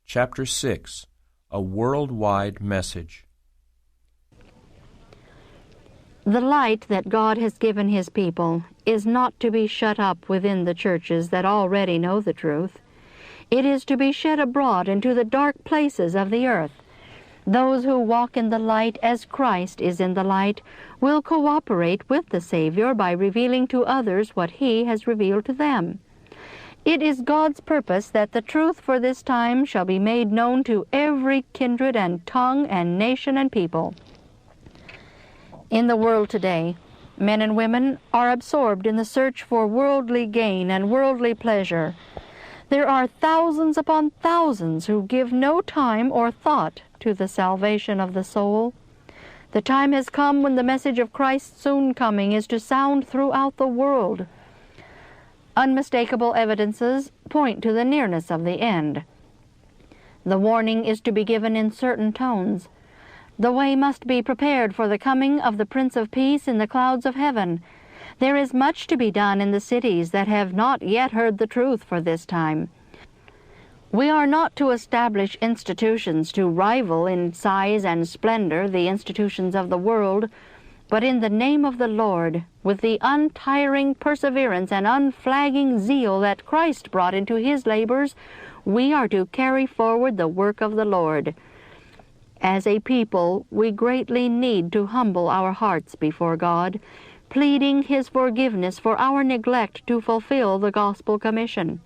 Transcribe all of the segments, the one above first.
Chapter 6, A Worldwide Message. The light that God has given His people is not to be shut up within the churches that already know the truth. It is to be shed abroad into the dark places of the earth. Those who walk in the light as Christ is in the light will cooperate with the Savior by revealing to others what He has revealed to them. It is God's purpose that the truth for this time shall be made known to every kindred and tongue and nation and people. In the world today, men and women are absorbed in the search for worldly gain and worldly pleasure. There are thousands upon thousands who give no time or thought to the salvation of the soul. The time has come when the message of Christ's soon coming is to sound throughout the world. Unmistakable evidences point to the nearness of the end. The warning is to be given in certain tones. The way must be prepared for the coming of the Prince of Peace in the clouds of heaven. There is much to be done in the cities that have not yet heard the truth for this time. We are not to establish institutions to rival in size and splendor the institutions of the world, but in the name of the Lord, with the untiring perseverance and unflagging zeal that Christ brought into His labors, we are to carry forward the work of the Lord. As a people, we greatly need to humble our hearts before God, pleading His forgiveness for our neglect to fulfill the gospel commission.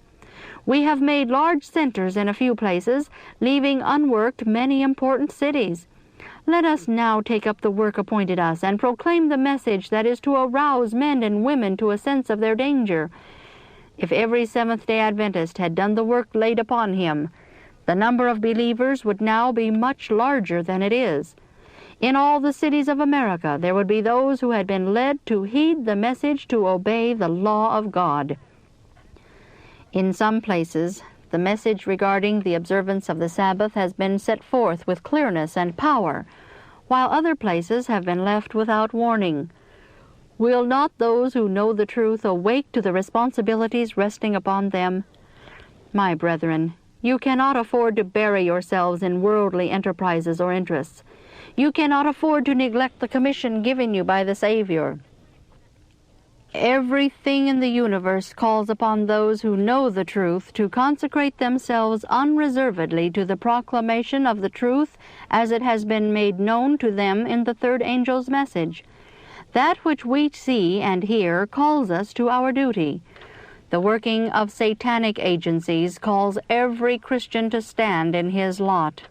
We have made large centers in a few places, leaving unworked many important cities. Let us now take up the work appointed us and proclaim the message that is to arouse men and women to a sense of their danger. If every Seventh-day Adventist had done the work laid upon him, the number of believers would now be much larger than it is. In all the cities of America, there would be those who had been led to heed the message to obey the law of God. In some places, the message regarding the observance of the Sabbath has been set forth with clearness and power, while other places have been left without warning. Will not those who know the truth awake to the responsibilities resting upon them? My brethren, you cannot afford to bury yourselves in worldly enterprises or interests. You cannot afford to neglect the commission given you by the Savior. Everything in the universe calls upon those who know the truth to consecrate themselves unreservedly to the proclamation of the truth as it has been made known to them in the third angel's message. That which we see and hear calls us to our duty. The working of satanic agencies calls every Christian to stand in his lot.